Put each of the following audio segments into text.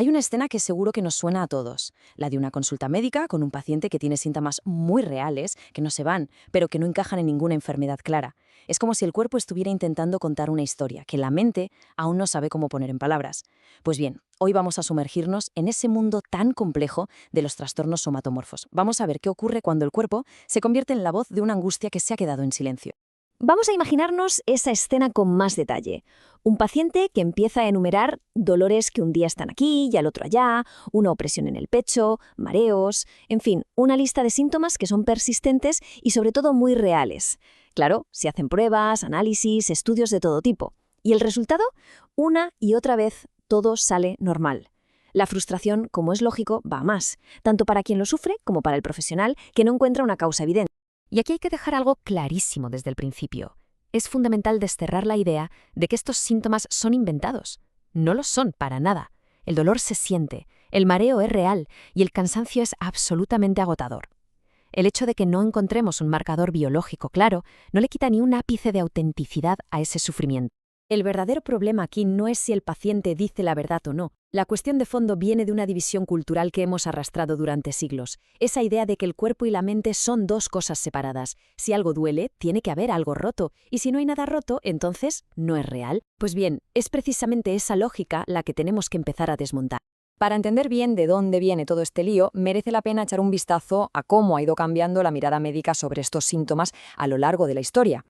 Hay una escena que seguro que nos suena a todos, la de una consulta médica con un paciente que tiene síntomas muy reales, que no se van, pero que no encajan en ninguna enfermedad clara. Es como si el cuerpo estuviera intentando contar una historia que la mente aún no sabe cómo poner en palabras. Pues bien, hoy vamos a sumergirnos en ese mundo tan complejo de los trastornos somatomorfos. Vamos a ver qué ocurre cuando el cuerpo se convierte en la voz de una angustia que se ha quedado en silencio. Vamos a imaginarnos esa escena con más detalle. Un paciente que empieza a enumerar dolores que un día están aquí y al otro allá, una opresión en el pecho, mareos, en fin, una lista de síntomas que son persistentes y sobre todo muy reales. Claro, se hacen pruebas, análisis, estudios de todo tipo. ¿Y el resultado? Una y otra vez todo sale normal. La frustración, como es lógico, va a más, tanto para quien lo sufre como para el profesional que no encuentra una causa evidente. Y aquí hay que dejar algo clarísimo desde el principio. Es fundamental desterrar la idea de que estos síntomas son inventados. No lo son para nada. El dolor se siente, el mareo es real y el cansancio es absolutamente agotador. El hecho de que no encontremos un marcador biológico claro no le quita ni un ápice de autenticidad a ese sufrimiento. El verdadero problema aquí no es si el paciente dice la verdad o no. La cuestión de fondo viene de una división cultural que hemos arrastrado durante siglos. Esa idea de que el cuerpo y la mente son dos cosas separadas. Si algo duele, tiene que haber algo roto. Y si no hay nada roto, entonces no es real. Pues bien, es precisamente esa lógica la que tenemos que empezar a desmontar. Para entender bien de dónde viene todo este lío, merece la pena echar un vistazo a cómo ha ido cambiando la mirada médica sobre estos síntomas a lo largo de la historia.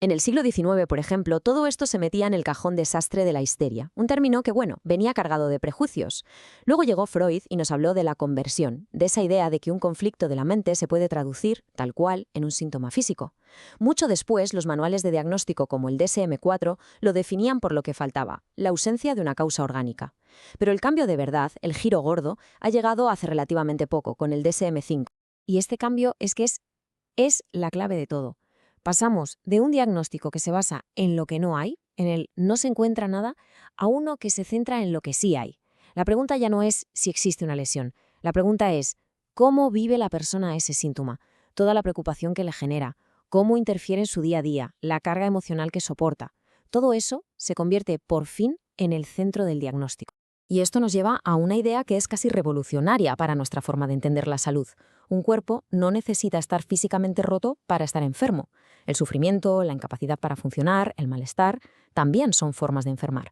En el siglo XIX, por ejemplo, todo esto se metía en el cajón desastre de la histeria, un término que, venía cargado de prejuicios. Luego llegó Freud y nos habló de la conversión, de esa idea de que un conflicto de la mente se puede traducir, tal cual, en un síntoma físico. Mucho después, los manuales de diagnóstico como el DSM-4 lo definían por lo que faltaba, la ausencia de una causa orgánica. Pero el cambio de verdad, el giro gordo, ha llegado hace relativamente poco, con el DSM-5. Y este cambio es la clave de todo. Pasamos de un diagnóstico que se basa en lo que no hay, en el no se encuentra nada, a uno que se centra en lo que sí hay. La pregunta ya no es si existe una lesión. La pregunta es cómo vive la persona ese síntoma, toda la preocupación que le genera, cómo interfiere en su día a día, la carga emocional que soporta. Todo eso se convierte por fin en el centro del diagnóstico. Y esto nos lleva a una idea que es casi revolucionaria para nuestra forma de entender la salud. Un cuerpo no necesita estar físicamente roto para estar enfermo. El sufrimiento, la incapacidad para funcionar, el malestar, también son formas de enfermar.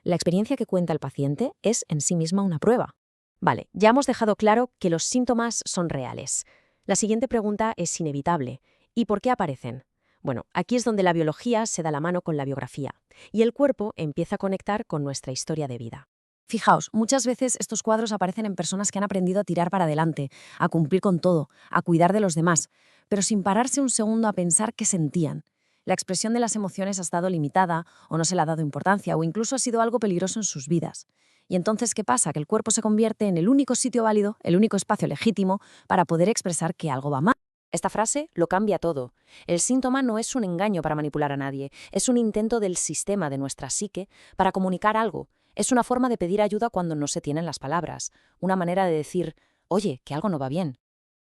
La experiencia que cuenta el paciente es en sí misma una prueba. Vale, ya hemos dejado claro que los síntomas son reales. La siguiente pregunta es inevitable. ¿Y por qué aparecen? Bueno, aquí es donde la biología se da la mano con la biografía y el cuerpo empieza a conectar con nuestra historia de vida. Fijaos, muchas veces estos cuadros aparecen en personas que han aprendido a tirar para adelante, a cumplir con todo, a cuidar de los demás, pero sin pararse un segundo a pensar qué sentían. La expresión de las emociones ha estado limitada, o no se le ha dado importancia, o incluso ha sido algo peligroso en sus vidas. Y entonces, ¿qué pasa? Que el cuerpo se convierte en el único sitio válido, el único espacio legítimo para poder expresar que algo va mal. Esta frase lo cambia todo. El síntoma no es un engaño para manipular a nadie, es un intento del sistema de nuestra psique para comunicar algo. Es una forma de pedir ayuda cuando no se tienen las palabras, una manera de decir, oye, que algo no va bien.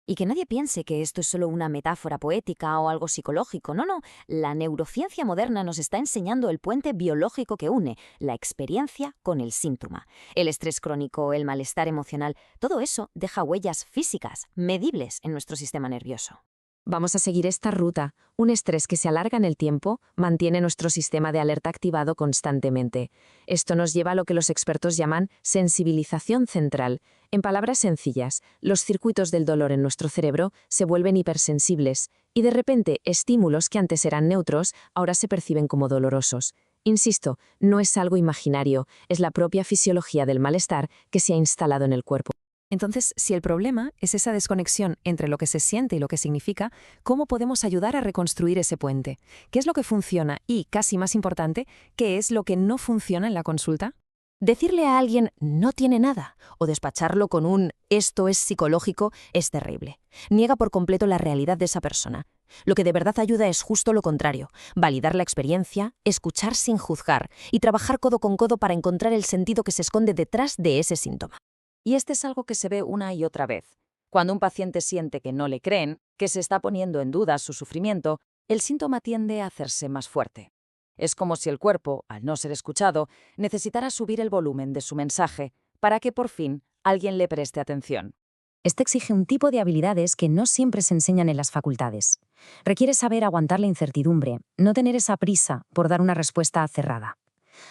Y que nadie piense que esto es solo una metáfora poética o algo psicológico. No, no. La neurociencia moderna nos está enseñando el puente biológico que une la experiencia con el síntoma. El estrés crónico, el malestar emocional, todo eso deja huellas físicas, medibles en nuestro sistema nervioso. Vamos a seguir esta ruta. Un estrés que se alarga en el tiempo mantiene nuestro sistema de alerta activado constantemente. Esto nos lleva a lo que los expertos llaman sensibilización central. En palabras sencillas, los circuitos del dolor en nuestro cerebro se vuelven hipersensibles y de repente estímulos que antes eran neutros ahora se perciben como dolorosos. Insisto, no es algo imaginario, es la propia fisiología del malestar que se ha instalado en el cuerpo. Entonces, si el problema es esa desconexión entre lo que se siente y lo que significa, ¿cómo podemos ayudar a reconstruir ese puente? ¿Qué es lo que funciona? Y, casi más importante, ¿qué es lo que no funciona en la consulta? Decirle a alguien no tiene nada o despacharlo con un esto es psicológico es terrible. Niega por completo la realidad de esa persona. Lo que de verdad ayuda es justo lo contrario, validar la experiencia, escuchar sin juzgar y trabajar codo con codo para encontrar el sentido que se esconde detrás de ese síntoma. Y este es algo que se ve una y otra vez. Cuando un paciente siente que no le creen, que se está poniendo en duda su sufrimiento, el síntoma tiende a hacerse más fuerte. Es como si el cuerpo, al no ser escuchado, necesitara subir el volumen de su mensaje para que por fin alguien le preste atención. Este exige un tipo de habilidades que no siempre se enseñan en las facultades. Requiere saber aguantar la incertidumbre, no tener esa prisa por dar una respuesta cerrada.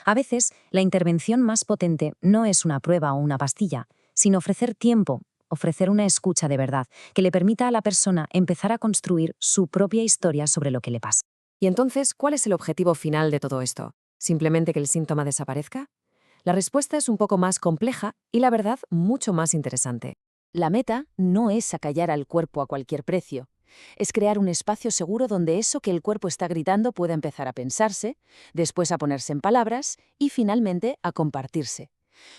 A veces, la intervención más potente no es una prueba o una pastilla, sino ofrecer tiempo, ofrecer una escucha de verdad que le permita a la persona empezar a construir su propia historia sobre lo que le pasa. Y entonces, ¿cuál es el objetivo final de todo esto? ¿Simplemente que el síntoma desaparezca? La respuesta es un poco más compleja y, la verdad, mucho más interesante. La meta no es acallar al cuerpo a cualquier precio. Es crear un espacio seguro donde eso que el cuerpo está gritando pueda empezar a pensarse, después a ponerse en palabras y finalmente a compartirse.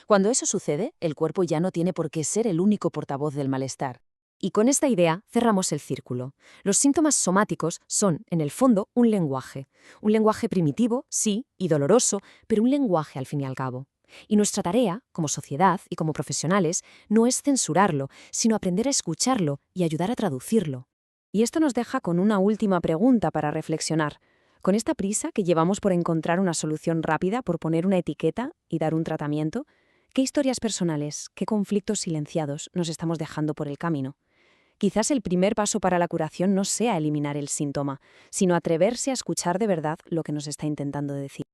Cuando eso sucede, el cuerpo ya no tiene por qué ser el único portavoz del malestar. Y con esta idea cerramos el círculo. Los síntomas somáticos son, en el fondo, un lenguaje. Un lenguaje primitivo, sí, y doloroso, pero un lenguaje al fin y al cabo. Y nuestra tarea, como sociedad y como profesionales, no es censurarlo, sino aprender a escucharlo y ayudar a traducirlo. Y esto nos deja con una última pregunta para reflexionar. Con esta prisa que llevamos por encontrar una solución rápida, por poner una etiqueta y dar un tratamiento, ¿qué historias personales, qué conflictos silenciados nos estamos dejando por el camino? Quizás el primer paso para la curación no sea eliminar el síntoma, sino atreverse a escuchar de verdad lo que nos está intentando decir.